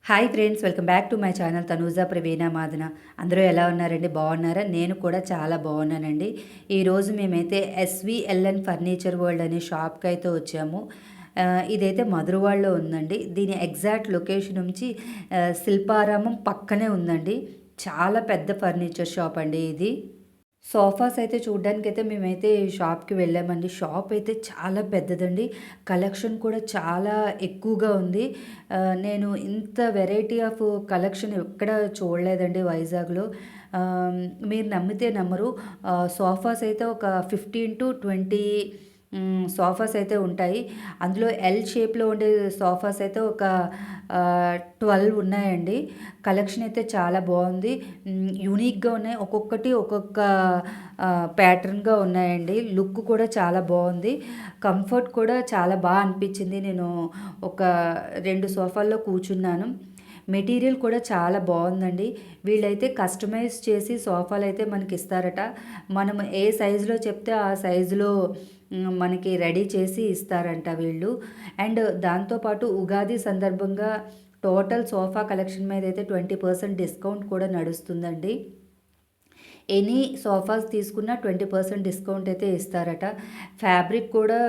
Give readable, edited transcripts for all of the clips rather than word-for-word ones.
Hi friends, welcome back to my channel Tanuja Praveena Madana. అందరూ ఎలా ఉన్నారండి? బాగున్నారా? నేను కూడా చాలా బాగున్నానండి. ఈరోజు మేమైతే ఎస్విఎల్ఎన్ ఫర్నిచర్ వరల్డ్ అనే షాప్కి అయితే వచ్చాము. ఇదైతే మధురవాడలో ఉందండి. దీని ఎగ్జాక్ట్ లొకేషన్ నుంచి శిల్పారామం పక్కనే ఉందండి. చాలా పెద్ద ఫర్నిచర్ షాప్ అండి ఇది. సోఫాస్ అయితే చూడ్డానికైతే మేమైతే షాప్‌కి వెళ్ళామండి. షాప్ అయితే చాలా పెద్దదండి. కలెక్షన్ కూడా చాలా ఎక్కువగా ఉంది. నేను ఇంత వెరైటీ ఆఫ్ కలెక్షన్ ఎక్కడ చూడలేదండి వైజాగ్‌లో. ఆహ్, మీరు నమ్మితే నమ్మరు. సోఫాస్ అయితే ఒక 15-20 సోఫాస్ అయితే ఉంటాయి. అందులో ఎల్ షేప్‌లో ఉండే సోఫాస్ అయితే ఒక 12 ఉన్నాయండి. కలెక్షన్ అయితే చాలా బావుంది. యూనిక్‌గా ఉన్నాయి. ఒక్కొక్కటి ఒక్కొక్క ప్యాటర్న్‌గా ఉన్నాయండి. లుక్ కూడా చాలా బావుంది. కంఫర్ట్ కూడా చాలా అనిపించింది. నేను ఒక 2 సోఫాల్లో కూర్చున్నాను. మెటీరియల్ కూడా చాలా బావుందండి. వీళ్ళైతే కస్టమైజ్ చేసి సోఫాలైతే మనకిస్తారట. మనం ఏ సైజులో చెప్తే ఆ సైజులో మనకి రెడీ చేసి ఇస్తారంట వీళ్ళు. అండ్ దాంతో పాటు ఉగాది సందర్భంగా టోటల్ సోఫా కలెక్షన్ మీదైతే 20% డిస్కౌంట్ కూడా నడుస్తుందండి. ఎనీ సోఫాస్ తీసుకున్న 20% డిస్కౌంట్ అయితే ఇస్తారట. ఫ్యాబ్రిక్ కూడా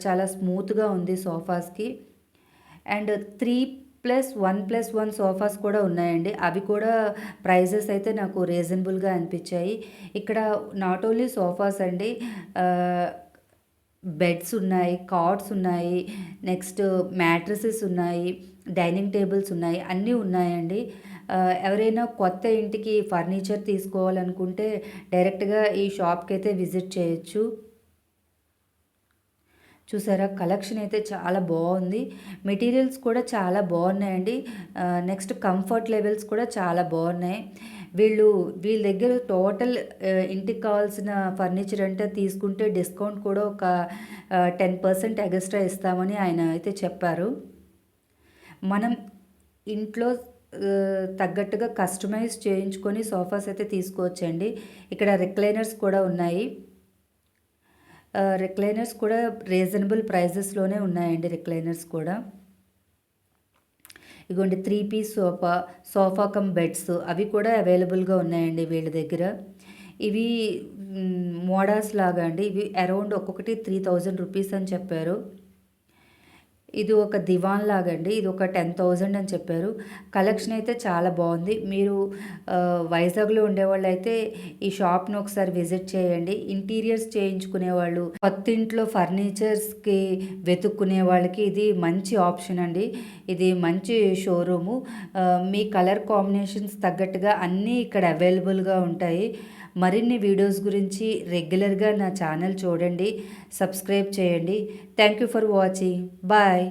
చాలా స్మూత్‌గా ఉంది సోఫాస్‌కి. అండ్ 3+1+1 సోఫాస్ కూడా ఉన్నాయండి. అవి కూడా ప్రైజెస్ అయితే నాకు రీజనబుల్‌గా అనిపించాయి. ఇక్కడ నాట్ ఓన్లీ సోఫాస్ అండి. బెడ్స్ ఉన్నాయి, కాట్స్ ఉన్నాయి, నెక్స్ట్ మ్యాట్రెసెస్ ఉన్నాయి, డైనింగ్ టేబుల్స్ ఉన్నాయి, అన్నీ ఉన్నాయండి. ఎవరైనా కొత్త ఇంటికి ఫర్నిచర్ తీసుకోవాలనుకుంటే డైరెక్ట్‌గా ఈ షాప్‌కి అయితే విజిట్ చేయొచ్చు. చూసారా, కలెక్షన్ అయితే చాలా బాగుంది. మెటీరియల్స్ కూడా చాలా బాగున్నాయండి. నెక్స్ట్ కంఫర్ట్ లెవెల్స్ కూడా చాలా బాగున్నాయి. వీళ్ళ దగ్గర టోటల్ ఇంటికి కావాల్సిన ఫర్నిచర్ అంటే తీసుకుంటే డిస్కౌంట్ కూడా ఒక 10% ఎగస్ట్రా ఇస్తామని ఆయన అయితే చెప్పారు. మనం ఇంట్లో తగ్గట్టుగా కస్టమైజ్ చేయించుకొని సోఫాస్ అయితే తీసుకోవచ్చండి. ఇక్కడ రిక్లైనర్స్ కూడా ఉన్నాయి. రిక్లైనర్స్ కూడా రీజనబుల్ ప్రైజెస్‌లోనే ఉన్నాయండి రిక్లైనర్స్ కూడా. ఇగోండి 3 పీస్ సోఫా కమ్ బెడ్స్ అవి కూడా అవైలబుల్‌గా ఉన్నాయండి వీళ్ళ దగ్గర. ఇవి మోడాస్ లాగా అండి. ఇవి అరౌండ్ ఒక్కొక్కటి 3000 రూపీస్ అని చెప్పారు. ఇది ఒక దివాన్ లాగండి. ఇది ఒక 10,000 అని చెప్పారు. కలెక్షన్ అయితే చాలా బావుంది. మీరు వైజాగ్‌లో ఉండేవాళ్ళైతే ఈ షాప్‌ని ఒకసారి విజిట్ చేయండి. ఇంటీరియర్స్ చేయించుకునేవాళ్ళు, కొత్తింట్లో ఫర్నిచర్స్‌కి వెతుక్కునే వాళ్ళకి ఇది మంచి ఆప్షన్ అండి. ఇది మంచి షోరూము. మీ కలర్ కాంబినేషన్స్ తగ్గట్టుగా అన్నీ ఇక్కడ అవైలబుల్‌గా ఉంటాయి. మరిన్ని వీడియోస్ గురించి రెగ్యులర్గా నా ఛానల్ చూడండి, సబ్స్క్రైబ్ చేయండి. Thank you for watching. Bye.